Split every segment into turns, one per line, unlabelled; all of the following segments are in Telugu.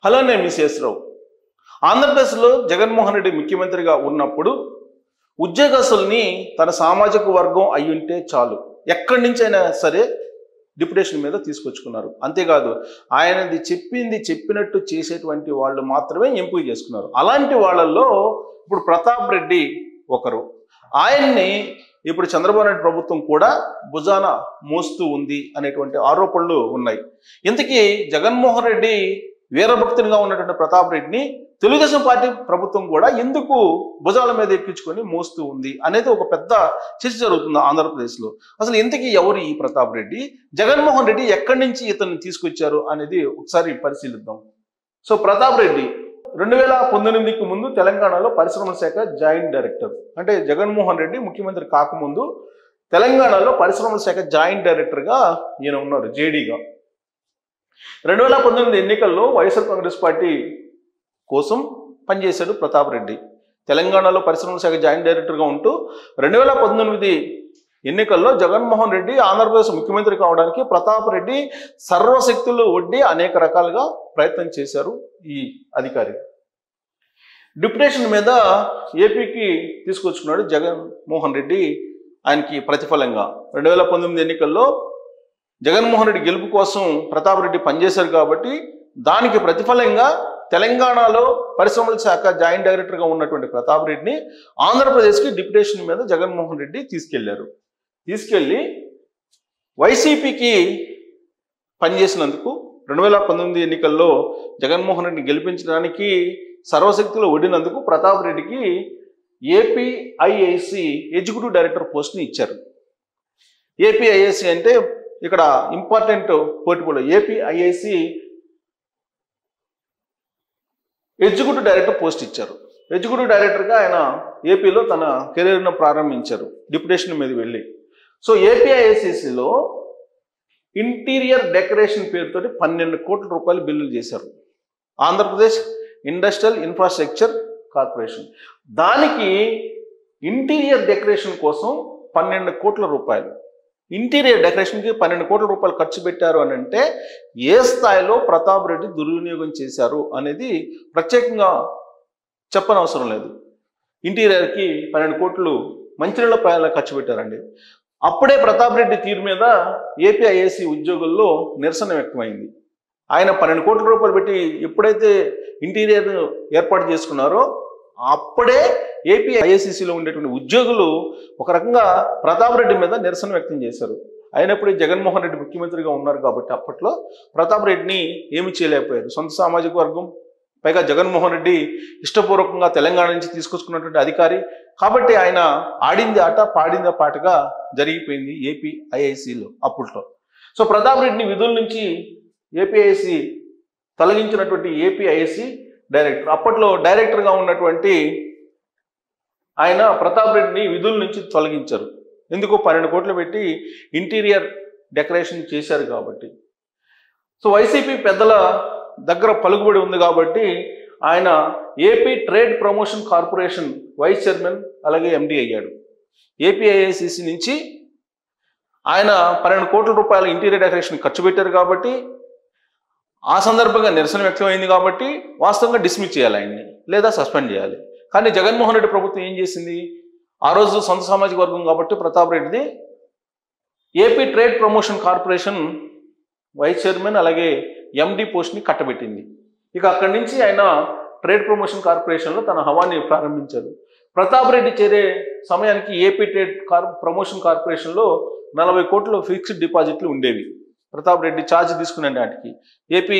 హలో నేను మిస్ రావు. ఆంధ్రప్రదేశ్లో జగన్మోహన్ రెడ్డి ముఖ్యమంత్రిగా ఉన్నప్పుడు ఉద్యోగస్తుల్ని తన సామాజిక వర్గం అయ్యుంటే చాలు ఎక్కడి నుంచైనా సరే డిప్యుటేషన్ మీద తీసుకొచ్చుకున్నారు. అంతేకాదు ఆయనది చెప్పింది చెప్పినట్టు చేసేటువంటి వాళ్ళు మాత్రమే ఎంపిక చేసుకున్నారు. అలాంటి వాళ్ళల్లో ఇప్పుడు ప్రతాప్ రెడ్డి ఒకరు. ఆయన్ని ఇప్పుడు చంద్రబాబు నాయుడు ప్రభుత్వం కూడా భుజాన మోస్తూ ఉంది అనేటువంటి ఆరోపణలు ఉన్నాయి. ఇంతకీ జగన్మోహన్ రెడ్డి వీరభక్తునిగా ఉన్నటువంటి ప్రతాప్ రెడ్డిని తెలుగుదేశం పార్టీ ప్రభుత్వం కూడా ఎందుకు భుజాల మీద ఎక్కించుకొని మోస్తూ ఉంది అనేది ఒక పెద్ద చర్చ జరుగుతుంది ఆంధ్రప్రదేశ్లో. అసలు ఇంతకీ ఎవరు ఈ ప్రతాప్ రెడ్డి, జగన్మోహన్ రెడ్డి ఎక్కడి నుంచి ఇతన్ని తీసుకొచ్చారు అనేది ఒకసారి పరిశీలిద్దాం. సో ప్రతాప్ రెడ్డి 2019కి ముందు తెలంగాణలో పరిశ్రమల శాఖ జాయింట్ డైరెక్టర్. అంటే జగన్మోహన్ రెడ్డి ముఖ్యమంత్రి కాకముందు తెలంగాణలో పరిశ్రమల శాఖ జాయింట్ డైరెక్టర్గా ఈయన ఉన్నారు, జేడీగా. 2019 ఎన్నికల్లో వైఎస్ఆర్ కాంగ్రెస్ పార్టీ కోసం పనిచేశాడు ప్రతాప్ రెడ్డి. తెలంగాణలో పరిశ్రమల శాఖ జాయింట్ డైరెక్టర్గా ఉంటూ 2019 ఎన్నికల్లో జగన్మోహన్ రెడ్డి ఆంధ్రప్రదేశ్ ముఖ్యమంత్రి కావడానికి ప్రతాప్ రెడ్డి సర్వశక్తులు ఒడ్డి అనేక రకాలుగా ప్రయత్నం చేశారు ఈ అధికారి. డిప్యుటేషన్ మీద ఏపీకి తీసుకొచ్చుకున్నాడు జగన్మోహన్ రెడ్డి. ఆయనకి ప్రతిఫలంగా 2019 ఎన్నికల్లో జగన్మోహన్ రెడ్డి గెలుపు కోసం ప్రతాప్ రెడ్డి పనిచేశారు కాబట్టి దానికి ప్రతిఫలంగా తెలంగాణలో పరిశ్రమల శాఖ జాయింట్ డైరెక్టర్గా ఉన్నటువంటి ప్రతాప్ రెడ్డిని ఆంధ్రప్రదేశ్కి డిప్యుటేషన్ మీద జగన్మోహన్ రెడ్డి తీసుకెళ్ళి వైసీపీకి పనిచేసినందుకు 2019 ఎన్నికల్లో జగన్మోహన్ రెడ్డిని గెలిపించడానికి సర్వశక్తులు ఒడినందుకు ప్రతాప్ రెడ్డికి ఏపీఐఐసి ఎగ్జిక్యూటివ్ డైరెక్టర్ పోస్ట్ని ఇచ్చారు. ఏపీఐఐసి అంటే ఇక్కడ important portfolio. APIIC executive director post ఇచ్చారు. ఎగ్జిక్యూటివ్ డైరెక్టర్గా ఆయన ఏపీలో తన కెరీర్ను ప్రారంభించారు డిప్యుటేషన్ మీద వెళ్ళి. సో ఏపీఐఐసిసిలో ఇంటీరియర్ డెకరేషన్ పేరుతోటి 12 కోట్ల రూపాయలు బిల్లులు చేశారు ఆంధ్రప్రదేశ్ ఇండస్ట్రియల్ ఇన్ఫ్రాస్ట్రక్చర్ కార్పొరేషన్. దానికి ఇంటీరియర్ డెకరేషన్ కోసం 12 కోట్ల రూపాయలు, ఇంటీరియర్ డెకరేషన్కి 12 కోట్ల రూపాయలు ఖర్చు పెట్టారు అని అంటే ఏ స్థాయిలో ప్రతాప్ రెడ్డి దుర్వినియోగం చేశారు అనేది ప్రత్యేకంగా చెప్పనవసరం లేదు. ఇంటీరియర్కి 12 కోట్లు మంచినీళ్ళ ప్రయాణాలు ఖర్చు పెట్టారండి. అప్పుడే ప్రతాప్ రెడ్డి తీరు మీద ఏపీఐఏసీ ఉద్యోగుల్లో నిరసన వ్యక్తమైంది. ఆయన 12 కోట్ల రూపాయలు పెట్టి ఎప్పుడైతే ఇంటీరియర్ ఏర్పాటు చేసుకున్నారో అప్పుడే ఏపీఐఏసీసీలో ఉండేటువంటి ఉద్యోగులు ఒక రకంగా ప్రతాప్ రెడ్డి మీద నిరసన వ్యక్తం చేశారు. అయినప్పుడు జగన్మోహన్ రెడ్డి ముఖ్యమంత్రిగా ఉన్నారు కాబట్టి అప్పట్లో ప్రతాప్ రెడ్డిని ఏమి చేయలేకపోయారు. సొంత సామాజిక వర్గం, పైగా జగన్మోహన్ రెడ్డి ఇష్టపూర్వకంగా తెలంగాణ నుంచి తీసుకొచ్చుకున్నటువంటి అధికారి కాబట్టి ఆయన ఆడింది ఆట పాడింది పాటగా జరిగిపోయింది ఏపీఐఐసిలో అప్పట్లో. సో ప్రతాప్ రెడ్డిని విధుల నుంచి ఏపీఐసి తొలగించినటువంటి ఏపీఐసి డైరెక్టర్, అప్పట్లో డైరెక్టర్గా ఉన్నటువంటి ఆయన ప్రతాప్ రెడ్డిని విధుల నుంచి తొలగించారు. ఎందుకు? 12 కోట్లు పెట్టి ఇంటీరియర్ డెకరేషన్ చేశారు కాబట్టి. సో వైసీపీ పెద్దల దగ్గర పలుకుబడి ఉంది కాబట్టి ఆయన AP trade promotion corporation vice chairman అలాగే ఎండి అయ్యాడు. ఏపీఐఐసిసి నుంచి ఆయన 12 కోట్ల రూపాయల ఇంటీరియర్ డెకరేషన్ ఖర్చు పెట్టారు కాబట్టి ఆ సందర్భంగా నిరసన వ్యక్తమైంది కాబట్టి వాస్తవంగా డిస్మిస్ చేయాలి ఆయన్ని, లేదా సస్పెండ్ చేయాలి. కానీ జగన్మోహన్ రెడ్డి ప్రభుత్వం ఏం చేసింది? ఆ రోజు సొంత సామాజిక వర్గం కాబట్టి ప్రతాప్ రెడ్డిది AP trade promotion corporation vice chairman అలాగే ఎండి పోస్ట్ని కట్టబెట్టింది. ఇక అక్కడి నుంచి ఆయన ట్రేడ్ ప్రమోషన్ కార్పొరేషన్లో తన హవాని ప్రారంభించారు. ప్రతాప్ రెడ్డి చేరే సమయానికి ఏపీ ట్రేడ్ ప్రమోషన్ కార్పొరేషన్లో 40 కోట్ల ఫిక్స్డ్ డిపాజిట్లు ఉండేవి. ప్రతాప్ రెడ్డి ఛార్జ్ తీసుకునే నాటికి ఏపీ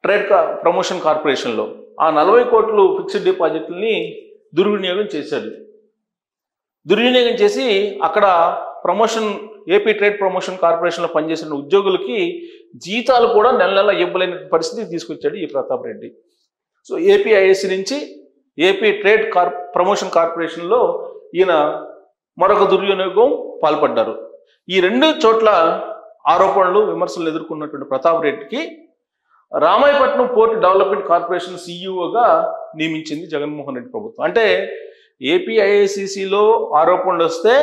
ట్రేడ్ ప్రమోషన్ కార్పొరేషన్లో ఆ 40 కోట్లు ఫిక్స్డ్ డిపాజిట్లని దుర్వినియోగం చేశాడు. దుర్వినియోగం చేసి అక్కడ ఏపీ ట్రేడ్ ప్రమోషన్ కార్పొరేషన్లో పనిచేసిన ఉద్యోగులకి జీతాలు కూడా నెల ఇవ్వలేని పరిస్థితి తీసుకొచ్చాడు ఈ ప్రతాప్ రెడ్డి. సో ఏపీఐఏసీ నుంచి ఏపీ ట్రేడ్ ప్రమోషన్ కార్పొరేషన్లో ఈయన మరొక దుర్వినియోగం పాల్పడ్డారు. ఈ 2 చోట్ల ఆరోపణలు విమర్శలు ఎదుర్కొన్నటువంటి ప్రతాప్ రెడ్డికి రామాయపట్నం పోర్ట్ డెవలప్మెంట్ కార్పొరేషన్ సిఇఓగా నియమించింది జగన్మోహన్ రెడ్డి ప్రభుత్వం. అంటే ఏపీఐఐసిసిలో ఆరోపణలు వస్తే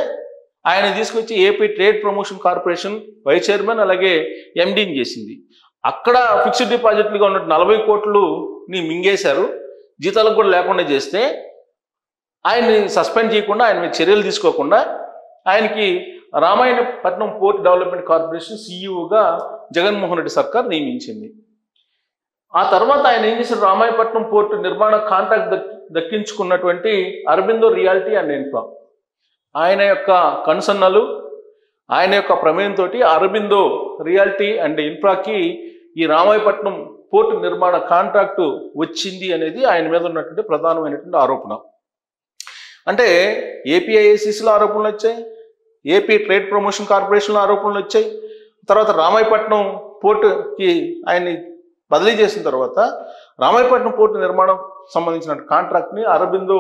ఆయన తీసుకొచ్చి AP trade promotion corporation vice chairman అలాగే ఎండీని చేసింది. అక్కడ ఫిక్స్డ్ డిపాజిట్లుగా ఉన్న 40 కోట్లుని మింగేశారు, జీతాలకు కూడా లేకుండా చేస్తే ఆయన్ని సస్పెండ్ చేయకుండా, ఆయన మీద చర్యలు తీసుకోకుండా ఆయనకి రామాయణపట్నం పోర్ట్ డెవలప్మెంట్ కార్పొరేషన్ సీఈఓగా జగన్మోహన్ రెడ్డి సర్కార్ నియమించింది. ఆ తర్వాత ఆయన ఏం చేశారు, రామాయణపట్నం పోర్టు నిర్మాణ కాంట్రాక్ట్ దక్కించుకున్నటువంటి అరబిందో రియాలిటీ అండ్ ఇన్ఫ్రా, ఆయన యొక్క కనుసన్నలు, ఆయన యొక్క ప్రమేయంతో అరబిందో రియాలిటీ అండ్ ఇన్ఫ్రాకి ఈ రామాయపట్నం పోర్టు నిర్మాణ కాంట్రాక్టు వచ్చింది అనేది ఆయన మీద ఉన్నటువంటి ప్రధానమైనటువంటి ఆరోపణ. అంటే ఏపీఐఏసీసీలో ఆరోపణలు వచ్చాయి, ఏపీ ట్రేడ్ ప్రమోషన్ కార్పొరేషన్లో ఆరోపణలు వచ్చాయి. తర్వాత రామాయపట్నం పోర్టుకి ఆయన్ని బదిలీ చేసిన తర్వాత రామాయపట్నం పోర్టు నిర్మాణం సంబంధించిన కాంట్రాక్ట్ని అరబిందో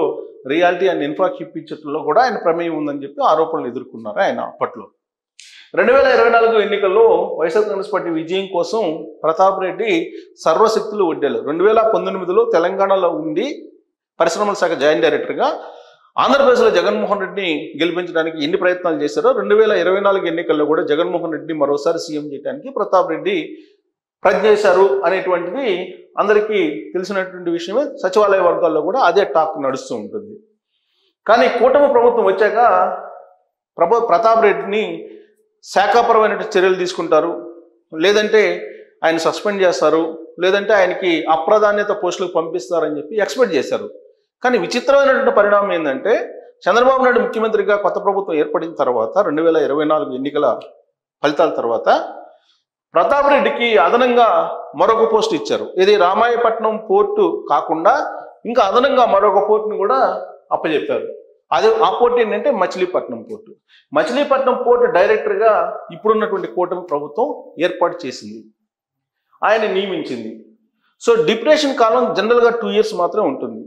రియాలిటీ అండ్ ఇన్ఫ్రాకి ఇప్పించడంలో కూడా ఆయన ప్రమేయం ఉందని చెప్పి ఆరోపణలు ఎదుర్కొన్నారు ఆయన అప్పట్లో. 2024 ఎన్నికల్లో వైఎస్ఆర్ కాంగ్రెస్ పార్టీ విజయం కోసం ప్రతాప్ రెడ్డి సర్వశక్తులు ఒడ్డారు. 2019లో తెలంగాణలో ఉండి పరిశ్రమల శాఖ జాయింట్ డైరెక్టర్గా ఆంధ్రప్రదేశ్లో జగన్మోహన్ రెడ్డిని గెలిపించడానికి ఎన్ని ప్రయత్నాలు చేశారో 2024 ఎన్నికల్లో కూడా జగన్మోహన్ రెడ్డిని మరోసారి సీఎం చేయడానికి ప్రతాప్ రెడ్డి ప్రయత్నం చేశారు అనేటువంటిది అందరికీ తెలిసినటువంటి విషయమే. సచివాలయ వర్గాల్లో కూడా అదే టాక్ నడుస్తూ ఉంటుంది. కానీ కూటమి ప్రభుత్వం వచ్చాక ప్రతాప్ రెడ్డిని శాఖాపరమైన చర్యలు తీసుకుంటారు, లేదంటే ఆయన సస్పెండ్ చేస్తారు, లేదంటే ఆయనకి అప్రాధాన్యత పోస్టులకు పంపిస్తారని చెప్పి ఎక్స్పెక్ట్ చేశారు. కానీ విచిత్రమైనటువంటి పరిణామం ఏంటంటే చంద్రబాబు నాయుడు ముఖ్యమంత్రిగా కొత్త ప్రభుత్వం ఏర్పడిన తర్వాత 2024 ఎన్నికల ఫలితాల తర్వాత ప్రతాప్ రెడ్డికి అదనంగా మరొక పోస్ట్ ఇచ్చారు. ఇది రామాయపట్నం పోర్టు కాకుండా ఇంకా అదనంగా మరొక పోర్టును కూడా అప్పచెప్పారు. అది ఆ పోర్టు ఏంటంటే మచిలీపట్నం పోర్టు. మచిలీపట్నం పోర్టు డైరెక్టర్గా ఇప్పుడున్నటువంటి కూటమి ప్రభుత్వం ఏర్పాటు చేసింది, ఆయన నియమించింది. సో డిప్యుటేషన్ కాలం జనరల్గా 2 years మాత్రమే ఉంటుంది.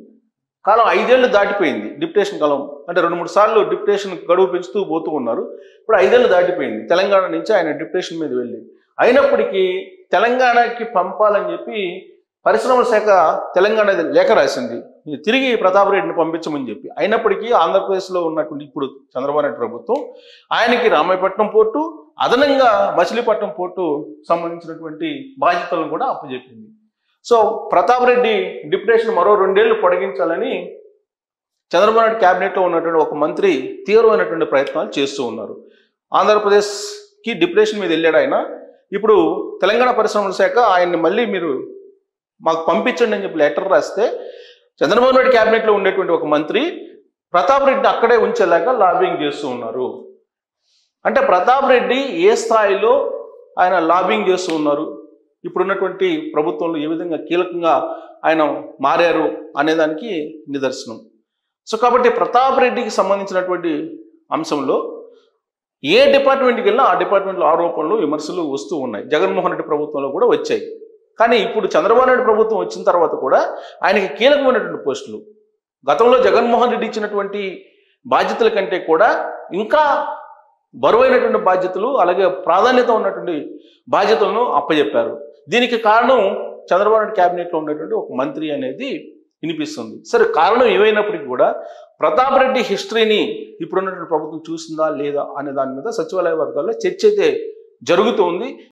కాలం 5 ఏళ్ళు దాటిపోయింది. డిప్యుటేషన్ కాలం అంటే 2-3 సార్లు డిప్యుటేషన్ గడువు పెంచుతూ పోతూ ఉన్నారు. ఇప్పుడు 5 ఏళ్ళు దాటిపోయింది తెలంగాణ నుంచి ఆయన డిప్యుటేషన్ మీద వెళ్ళి. అయినప్పటికీ తెలంగాణకి పంపాలని చెప్పి పరిశ్రమల శాఖ తెలంగాణ లేఖ రాసింది, తిరిగి ప్రతాప్ రెడ్డిని పంపించమని చెప్పి. అయినప్పటికీ ఆంధ్రప్రదేశ్లో ఉన్నటువంటి ఇప్పుడు చంద్రబాబు నాయుడు ప్రభుత్వం ఆయనకి రామాయపట్నం పోర్టు అదనంగా మచిలీపట్నం పోర్టు సంబంధించినటువంటి బాధ్యతలను కూడా అప్పచెప్పింది. సో ప్రతాప్ రెడ్డి డిప్యుటేషన్ మరో 2 ఏళ్ళు పొడిగించాలని చంద్రబాబు నాయుడు క్యాబినెట్లో ఉన్నటువంటి ఒక మంత్రి తీవ్రమైనటువంటి ప్రయత్నాలు చేస్తూ ఉన్నారు. ఆంధ్రప్రదేశ్కి డిప్యుటేషన్ మీద వెళ్ళాడు ఆయన. ఇప్పుడు తెలంగాణ పరిశ్రమల శాఖ ఆయన్ని మళ్ళీ మీరు మాకు పంపించండి అని చెప్పి లెటర్ రాస్తే చంద్రబాబు నాయుడు క్యాబినెట్లో ఉండేటువంటి ఒక మంత్రి ప్రతాప్ రెడ్డిని అక్కడే ఉంచేలాగా లాబింగ్ చేస్తూ ఉన్నారు. అంటే ప్రతాప్ రెడ్డి ఏ స్థాయిలో ఆయన లాబింగ్ చేస్తూ ఉన్నారు, ఇప్పుడున్నటువంటి ప్రభుత్వంలో ఏ విధంగా కీలకంగా ఆయన మారారు అనేదానికి నిదర్శనం. సో కాబట్టి ప్రతాప్ రెడ్డికి సంబంధించినటువంటి అంశంలో ఏ డిపార్ట్మెంట్కి వెళ్ళినా ఆ డిపార్ట్మెంట్లో ఆరోపణలు విమర్శలు వస్తూ ఉన్నాయి. జగన్మోహన్ రెడ్డి ప్రభుత్వంలో కూడా వచ్చాయి. కానీ ఇప్పుడు చంద్రబాబు నాయుడు ప్రభుత్వం వచ్చిన తర్వాత కూడా ఆయనకి కీలకమైనటువంటి పోస్టులు, గతంలో జగన్మోహన్ రెడ్డి ఇచ్చినటువంటి బాధ్యతల కంటే కూడా ఇంకా బరువైనటువంటి బాధ్యతలు, అలాగే ప్రాధాన్యత ఉన్నటువంటి బాధ్యతలను అప్పచెప్పారు. దీనికి కారణం చంద్రబాబు నాయుడు క్యాబినెట్లో ఉన్నటువంటి ఒక మంత్రి అనేది వినిపిస్తుంది. సరే, కారణం ఏమైనప్పటికీ కూడా ప్రతాప్ రెడ్డి హిస్టరీని ఇప్పుడున్నటువంటి ప్రభుత్వం చూసిందా లేదా అనే దాని మీద సచివాలయ వర్గాల్లో చర్చ అయితే జరుగుతుంది.